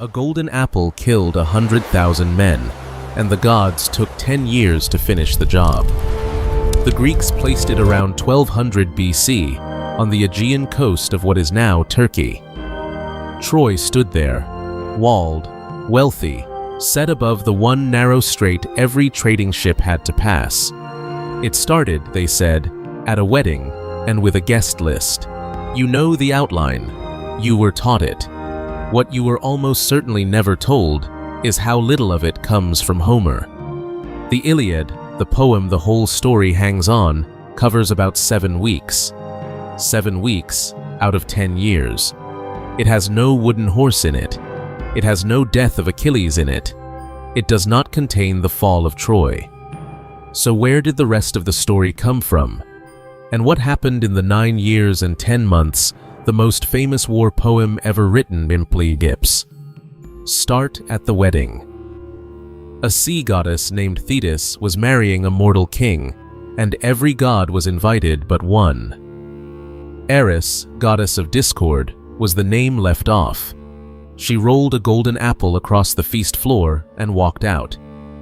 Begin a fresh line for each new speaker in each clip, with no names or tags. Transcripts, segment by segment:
A golden apple killed 100,000 men, and the gods took 10 years to finish the job. The Greeks placed it around 1200 BC on the Aegean coast of what is now Turkey. Troy stood there, walled, wealthy, set above the one narrow strait every trading ship had to pass. It started, they said, at a wedding and with a guest list. You know the outline. You were taught it. What you were almost certainly never told is how little of it comes from Homer. The Iliad, the poem the whole story hangs on, covers about 7 weeks. 7 weeks out of 10 years. It has no wooden horse in it. It has no death of Achilles in it. It does not contain the fall of Troy. So where did the rest of the story come from? And what happened in the 9 years and 10 months, the most famous war poem ever written in Gips? Start at the wedding. A sea goddess named Thetis was marrying a mortal king, and every god was invited but one. Eris, goddess of discord, was the name left off. She rolled a golden apple across the feast floor and walked out,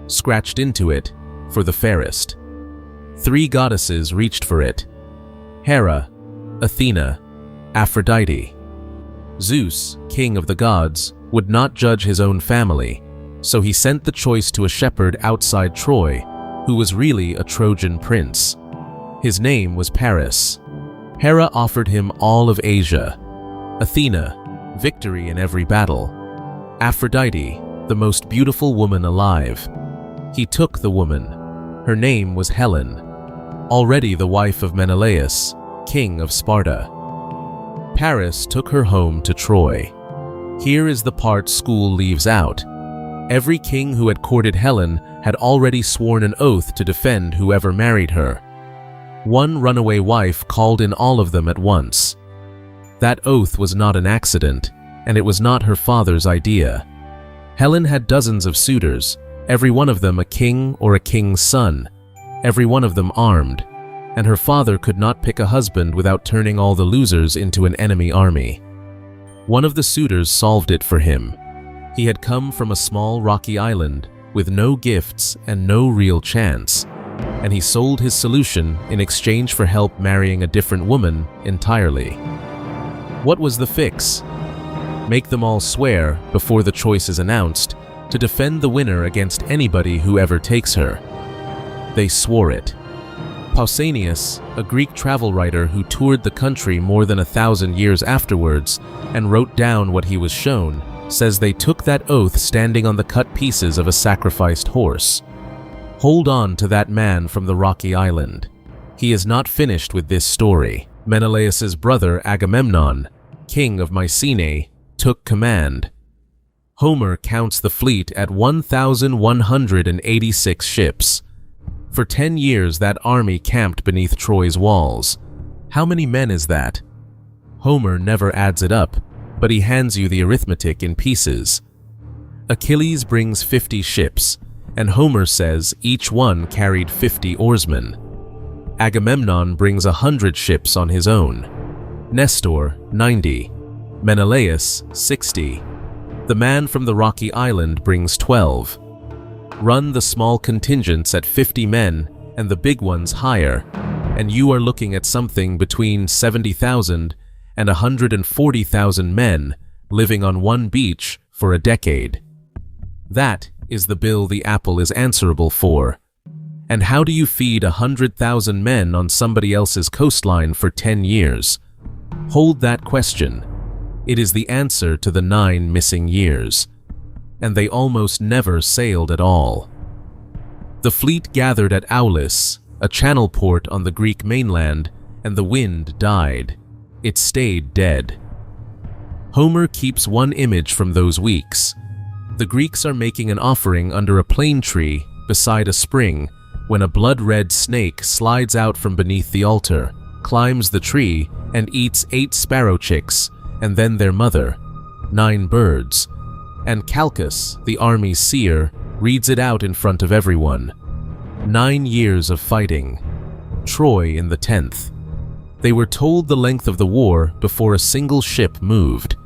scratched into it for the fairest. 3 goddesses reached for it: Hera, Athena, Aphrodite. Zeus, king of the gods, would not judge his own family, so he sent the choice to a shepherd outside Troy, who was really a Trojan prince. His name was Paris. Hera offered him all of Asia. Athena, victory in every battle. Aphrodite, the most beautiful woman alive. He took the woman. Her name was Helen, already the wife of Menelaus, king of Sparta. Paris took her home to Troy. Here is the part school leaves out. Every king who had courted Helen had already sworn an oath to defend whoever married her. One runaway wife called in all of them at once. That oath was not an accident, and it was not her father's idea. Helen had dozens of suitors, every one of them a king or a king's son, every one of them armed, and her father could not pick a husband without turning all the losers into an enemy army. One of the suitors solved it for him. He had come from a small rocky island with no gifts and no real chance, and he sold his solution in exchange for help marrying a different woman entirely. What was the fix? Make them all swear, before the choice is announced, to defend the winner against anybody who ever takes her. They swore it. Pausanias, a Greek travel writer who toured the country more than 1,000 years afterwards and wrote down what he was shown, says they took that oath standing on the cut pieces of a sacrificed horse. Hold on to that man from the rocky island. He is not finished with this story. Menelaus's brother Agamemnon, king of Mycenae, took command. Homer counts the fleet at 1,186 ships. For 10 years that army camped beneath Troy's walls. How many men is that? Homer never adds it up, but he hands you the arithmetic in pieces. Achilles brings 50 ships, and Homer says each one carried 50 oarsmen. Agamemnon brings 100 ships on his own. Nestor, 90. Menelaus, 60. The man from the rocky island brings 12. Run the small contingents at 50 men and the big ones higher, and you are looking at something between 70,000 and 140,000 men living on one beach for a decade. That is the bill the apple is answerable for. And how do you feed 100,000 men on somebody else's coastline for 10 years? Hold that question. It is the answer to the 9 missing years. And they almost never sailed at all. The fleet gathered at Aulis, a channel port on the Greek mainland, and the wind died. It stayed dead. Homer keeps one image from those weeks. The Greeks are making an offering under a plane tree beside a spring when a blood-red snake slides out from beneath the altar, climbs the tree, and eats 8 sparrow chicks, and then their mother, 9 birds. And Calchas, the army's seer, reads it out in front of everyone. 9 years of fighting. Troy in the 10th. They were told the length of the war before a single ship moved.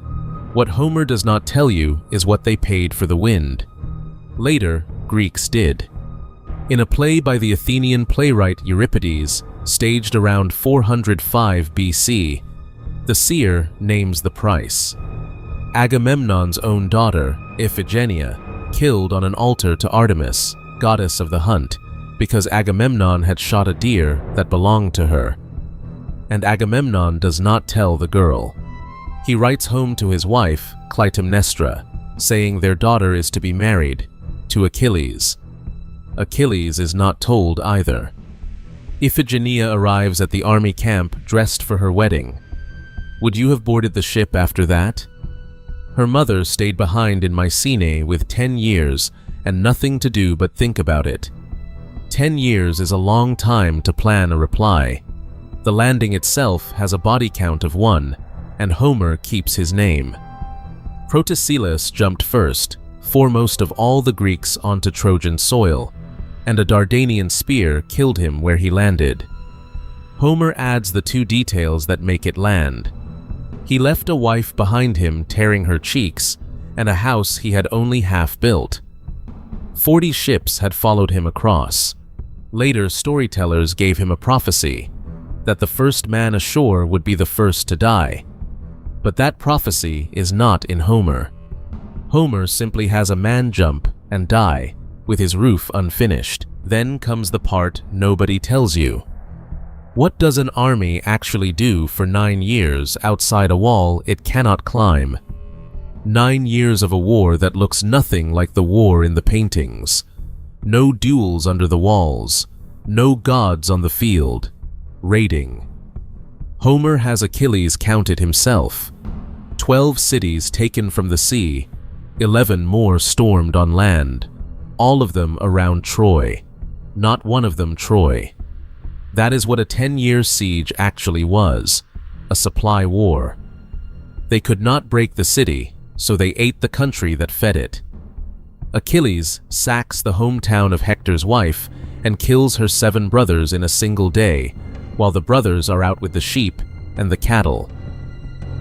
What Homer does not tell you is what they paid for the wind. Later, Greeks did. In a play by the Athenian playwright Euripides, staged around 405 BC, the seer names the price. Agamemnon's own daughter, Iphigenia, killed on an altar to Artemis, goddess of the hunt, because Agamemnon had shot a deer that belonged to her. And Agamemnon does not tell the girl. He writes home to his wife, Clytemnestra, saying their daughter is to be married to Achilles. Achilles is not told either. Iphigenia arrives at the army camp dressed for her wedding. Would you have boarded the ship after that? Her mother stayed behind in Mycenae with 10 years and nothing to do but think about it. 10 years is a long time to plan a reply. The landing itself has a body count of 1, and Homer keeps his name. Protesilaus jumped first, foremost of all the Greeks onto Trojan soil, and a Dardanian spear killed him where he landed. Homer adds the 2 details that make it land. He left a wife behind him tearing her cheeks, and a house he had only half built. 40 ships had followed him across. Later, storytellers gave him a prophecy that the first man ashore would be the first to die. But that prophecy is not in Homer. Homer simply has a man jump and die, with his roof unfinished. Then comes the part nobody tells you. What does an army actually do for 9 years outside a wall it cannot climb? 9 years of a war that looks nothing like the war in the paintings. No duels under the walls. No gods on the field. Raiding. Homer has Achilles counted himself. 12 cities taken from the sea, 11 more stormed on land, all of them around Troy. Not one of them Troy. That is what a 10-year siege actually was, a supply war. They could not break the city, so they ate the country that fed it. Achilles sacks the hometown of Hector's wife and kills her 7 brothers in a single day, while the brothers are out with the sheep and the cattle.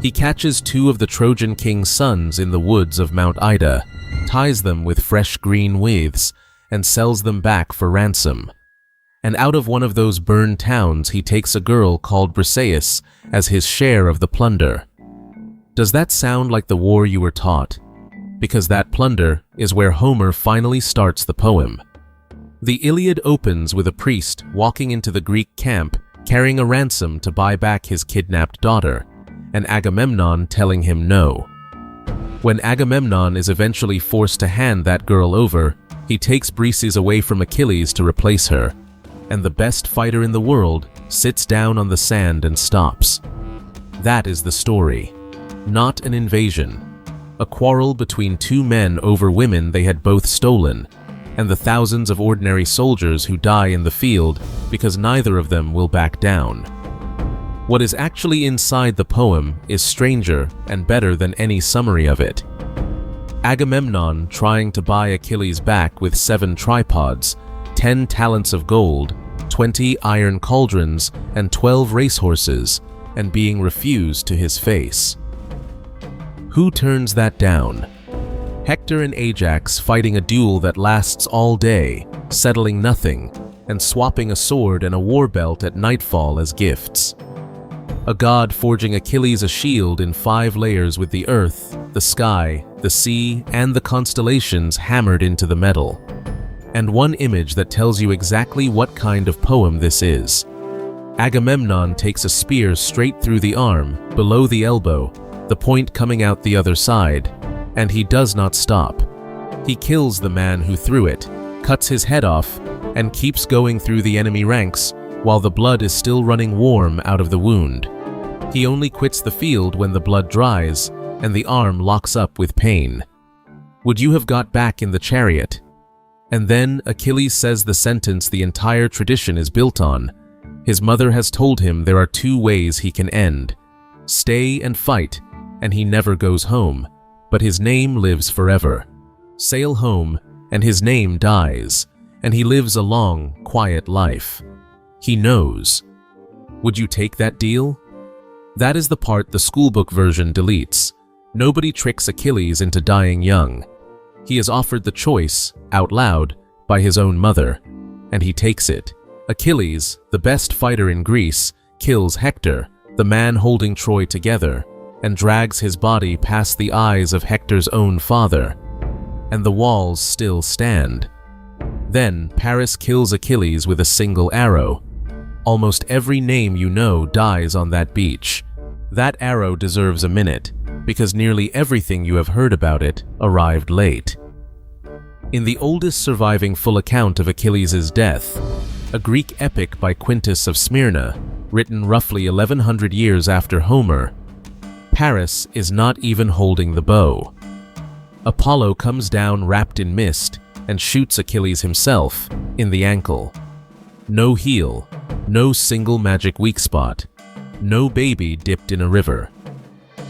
He catches 2 of the Trojan king's sons in the woods of Mount Ida, ties them with fresh green withes, and sells them back for ransom. And out of one of those burned towns he takes a girl called Briseis as his share of the plunder. Does that sound like the war you were taught? Because that plunder is where Homer finally starts the poem. The Iliad opens with a priest walking into the Greek camp carrying a ransom to buy back his kidnapped daughter, and Agamemnon telling him no. When Agamemnon is eventually forced to hand that girl over, he takes Briseis away from Achilles to replace her, and the best fighter in the world sits down on the sand and stops. That is the story. Not an invasion. A quarrel between 2 men over women they had both stolen, and the thousands of ordinary soldiers who die in the field because neither of them will back down. What is actually inside the poem is stranger and better than any summary of it. Agamemnon trying to buy Achilles back with 7 tripods, 10 talents of gold, 20 iron cauldrons, and 12 racehorses, and being refused to his face. Who turns that down? Hector and Ajax fighting a duel that lasts all day, settling nothing, and swapping a sword and a war belt at nightfall as gifts. A god forging Achilles a shield in 5 layers with the earth, the sky, the sea, and the constellations hammered into the metal. And one image that tells you exactly what kind of poem this is. Agamemnon takes a spear straight through the arm, below the elbow, the point coming out the other side, and he does not stop. He kills the man who threw it, cuts his head off, and keeps going through the enemy ranks while the blood is still running warm out of the wound. He only quits the field when the blood dries and the arm locks up with pain. Would you have got back in the chariot? And then Achilles says the sentence the entire tradition is built on. His mother has told him there are 2 ways he can end. Stay and fight, and he never goes home, but his name lives forever. Sail home, and his name dies, and he lives a long, quiet life. He knows. Would you take that deal? That is the part the schoolbook version deletes. Nobody tricks Achilles into dying young. He is offered the choice, out loud, by his own mother, and he takes it. Achilles, the best fighter in Greece, kills Hector, the man holding Troy together, and drags his body past the eyes of Hector's own father. And the walls still stand. Then Paris kills Achilles with a single arrow. Almost every name you know dies on that beach. That arrow deserves a minute, because nearly everything you have heard about it arrived late. In the oldest surviving full account of Achilles' death, a Greek epic by Quintus of Smyrna, written roughly 1100 years after Homer, Paris is not even holding the bow. Apollo comes down wrapped in mist and shoots Achilles himself in the ankle. No heel, no single magic weak spot, no baby dipped in a river.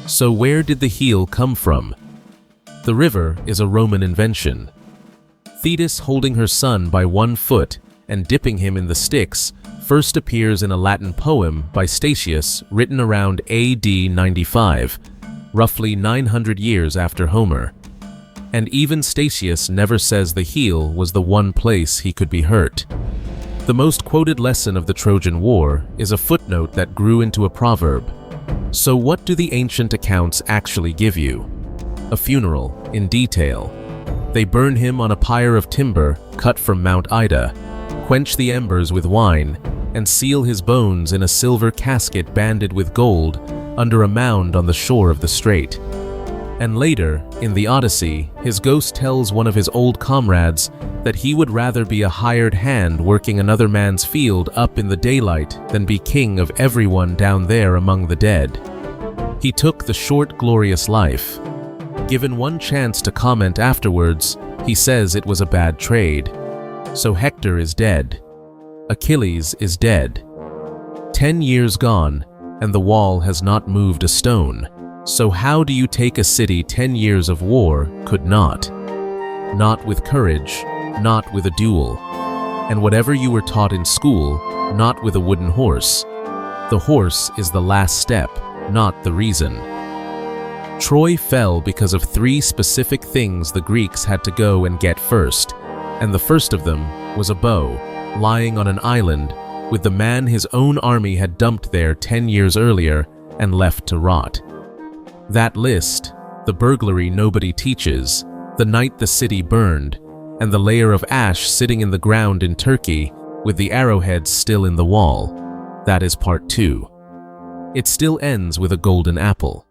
So where did the heel come from? The river is a Roman invention. Thetis holding her son by one foot and dipping him in the Styx first appears in a Latin poem by Statius written around AD 95, roughly 900 years after Homer. And even Statius never says the heel was the one place he could be hurt. The most quoted lesson of the Trojan War is a footnote that grew into a proverb. So what do the ancient accounts actually give you? A funeral, in detail. They burn him on a pyre of timber cut from Mount Ida, quench the embers with wine, and seal his bones in a silver casket banded with gold under a mound on the shore of the strait. And later, in the Odyssey, his ghost tells one of his old comrades that he would rather be a hired hand working another man's field up in the daylight than be king of everyone down there among the dead. He took the short, glorious life. Given one chance to comment afterwards, he says it was a bad trade. So Hector is dead. Achilles is dead. 10 years gone, and the wall has not moved a stone. So how do you take a city 10 years of war could not? Not with courage, not with a duel. And whatever you were taught in school, not with a wooden horse. The horse is the last step, not the reason. Troy fell because of 3 specific things the Greeks had to go and get first, and the first of them was a bow, lying on an island, with the man his own army had dumped there 10 years earlier and left to rot. That list, the burglary nobody teaches, the night the city burned, and the layer of ash sitting in the ground in Turkey with the arrowheads still in the wall, that is part 2. It still ends with a golden apple.